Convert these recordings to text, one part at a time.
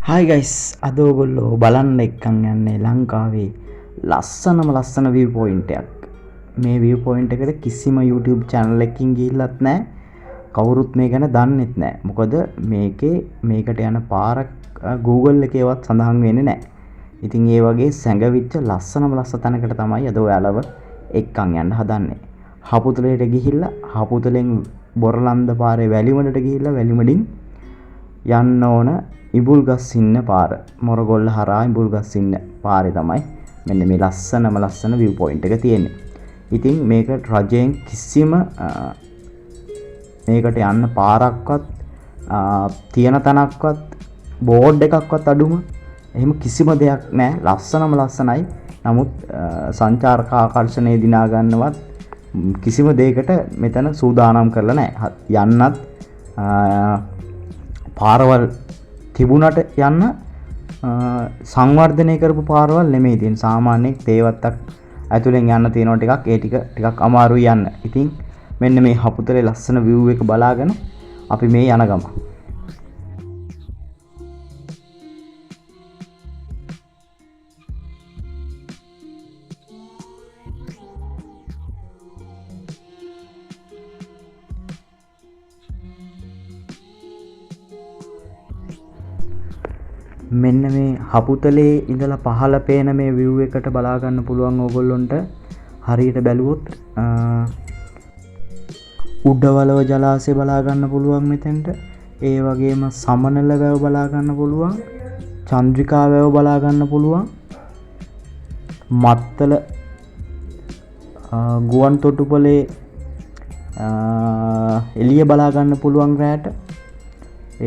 Hi guys, අද ඔයගොල්ලෝ බලන්න එක්කන් යන්නේ ලංකාවේ ලස්සන view point එකක්. මේ view point එකට කිසිම YouTube channel එකකින් ගිහිල්ලත් නැහැ. කවුරුත් මේ ගැන දන්නෙත් නැහැ. මොකද මේකට යන පාර Google එකේවත් සඳහන් වෙන්නේ නැහැ. ඉතින් ඒ වගේ සැඟවිච්ච ලස්සන තැනකට තමයි අද ඔයාලව එක්කන් යන්න හදන්නේ. හපුතලයට ගිහිල්ලා හපුතලෙන් බොරලන්ද පාරේ වැලිමඩට ගිහිල්ලා වැලිමඩින් යන්න ඕන ඉඹුල්ගස් ඉන්න පාර. මොරගොල්ල හරහා ඉඹුල්ගස් ඉන්න පාරේ තමයි මෙන්න මේ ලස්සන view point එක තියෙන්නේ. ඉතින් මේක රජයෙන් කිසිම මේකට යන්න පාරක්වත් තියෙන තැනක්වත් බෝඩ් එකක්වත් අඩුම එහෙම කිසිම දෙයක් නැහැ. ලස්සනයි. නමුත් සංචාරක ආකර්ෂණය දිනා ගන්නවත් කිසිම දෙයකට මෙතන සූදානම් කරලා නැහැ. යන්නත් පාරවල් තිබුණට යන්න සංවර්ධනය කරපු පාරවල් නෙමෙයි තියෙන. සාමාන්‍ය තේවත්තක් ඇතුලෙන් යන්න තියෙනවා ටිකක්. ඒ ටිකක් අමාරුයි යන්න. ඉතින් මෙන්න මේ හපුතලේ ලස්සන view එක බලාගෙන අපි මේ යන ගම. මෙන්න මේ හපුතලේ ඉඳලා පහළ පේන මේ view එකට බලා ගන්න පුළුවන් ඕගොල්ලොන්ට. හරියට බැලුවොත් උඩවලව ජලාශය බලා ගන්න පුළුවන් මෙතෙන්ට. ඒ වගේම සමනල වැව බලා ගන්න පුළුවන්. චන්ද්‍රිකා වැව බලා ගන්න පුළුවන්. මත්තල ගුවන් තොටුපළේ එළිය බලා ගන්න පුළුවන් රැට.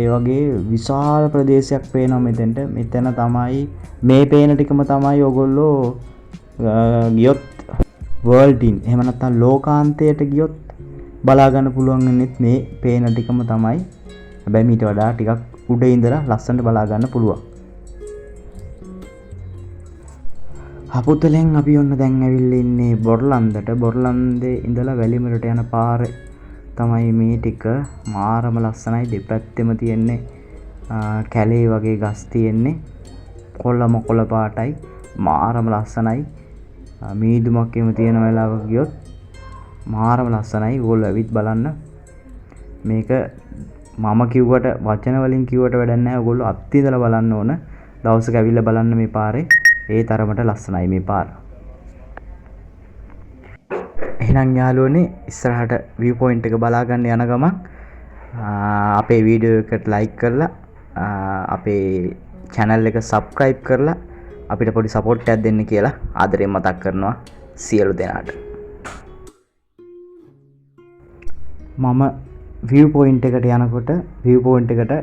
ඒ වගේ විශාල ප්‍රදේශයක් පේනවා මෙතෙන්ට. මෙතන තමයි මේ පේන ටිකම තමයි ඔයගොල්ලෝ ගියොත් වර්ල්ඩ් ඉන් එහෙම නැත්නම් ලෝකාන්තයට ගියොත් බලා ගන්න පුළුවන් වෙන්නේ මේ පේන ටිකම තමයි. හැබැයි මීට වඩා ටිකක් උඩ ඉඳලා ලස්සනට බලා ගන්න පුළුවන්. හපුතලෙන් අපි ඔන්න දැන් ඇවිල්ලා ඉන්නේ බොරලන්දට. බොරලන්දේ ඉඳලා වැලිමඩට යන පාරේ තමයි මේ ටික. මාරම ලස්සනයි. දෙපැත්තෙම තියෙන්නේ කැලේ වගේ ගස් තියෙන්නේ. කොළ පාටයි. මාරම ලස්සනයි. මීදුමක් එම තියෙන වෙලාවක ගියොත් මාරම ලස්සනයි. ඕගොල්ලෝ ඇවිත් බලන්න. මේක මම කිව්වට වචන වලින් කිව්වට වැඩක් නැහැ. ඕගොල්ලෝ අත්විඳලා බලන්න ඕන. දවසක ඇවිල්ලා බලන්න මේ පාරේ. ඒ තරමට ලස්සනයි මේ පාර. එහෙනම් යාළුවනේ ඉස්සරහට view point එක බලා ගන්න යන ගමන් අපේ වීඩියෝ එකට like කරලා අපේ channel එක subscribe කරලා අපිට පොඩි support එකක් දෙන්න කියලා ආදරයෙන් මතක් කරනවා සියලු දෙනාට. මම view point එකට යනකොට view point එකට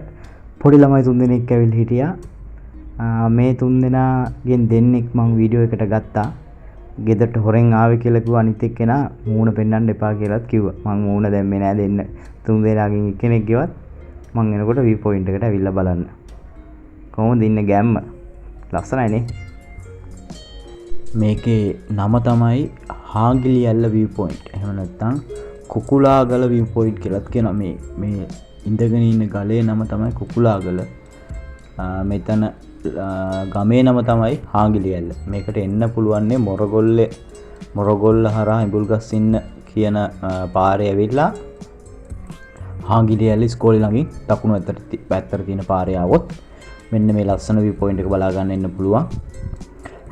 පොඩි ළමයි 3 දෙනෙක් ඇවිල්ලා හිටියා. මේ 3 දෙනාගෙන් දෙන්නෙක් මම වීඩියෝ එකට ගත්තා. ගෙදරට හොරෙන් ආවේ කියලා කිව්වා. අනිත් එක්කෙනා මූණ පෙන්වන්න එපා කියලාත් කිව්වා. මං මූණ දැම්මේ නෑ දෙන්න. 3 දෙනාගෙන් එක්කෙනෙක් ගෙවත් මං එනකොට view point එකට ඇවිල්ලා බලන්න. කොහොමද ඉන්නේ ගැම්ම? ලස්සනයිනේ. මේකේ නම තමයි හාගිලිඇල්ල view point. එහෙම නැත්නම් කුකුලාගල view point කියලාත් කියනවා. මේ ඉඳගෙන ඉන්න ගලේ නම තමයි කුකුලාගල. මෙතන ගමේ නම තමයි හාගිලිඇල්ල. මේකට එන්න පුළුවන්නේ මොරගොල්ල හරහා ඉඹුල්ගස් ඉන්න කියන පාරේ ඇවිල්ලා හාගිලිඇල්ල ඉස්කෝලේ ළඟින් දකුණු පැත්තට තියෙන පාරේ ආවොත් මෙන්න මේ ලස්සන view point එක බලා ගන්න එන්න පුළුවන්.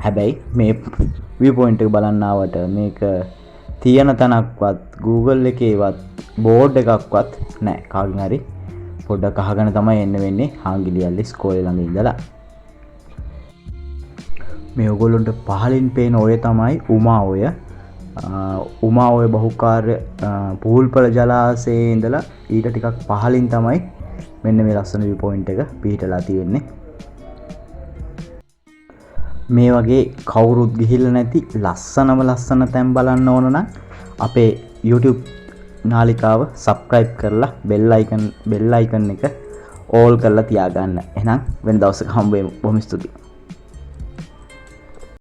හැබැයි මේ view point එක බලන්න ආවට මේක තියෙන තැනක්වත් Google එකේවත් බෝඩ් එකක්වත් නැහැ. කාගෙන් හරි පොඩ්ඩක් අහගෙන තමයි එන්න වෙන්නේ හාගිලිඇල්ල ඉස්කෝලේ ළඟ ඉඳලා. මේ ඔයගොල්ලන්ට පහලින් පේන ඔය තමයි උමා ඔය. උමා ඔය බහුකාර්ය පූල්පල ජලාශයේ ඉඳලා ඊට ටිකක් පහලින් තමයි මෙන්න මේ ලස්සන view point එක පිහිටලා තියෙන්නේ. මේ වගේ කවුරුත් ගිහිල්ලා නැති ලස්සන තැන් බලන්න ඕන නම් අපේ YouTube නාලිකාව subscribe කරලා bell icon එක all කරලා තියාගන්න. එහෙනම් වෙන දවසක හම්බ වෙමු. බොහොම ස්තුතියි.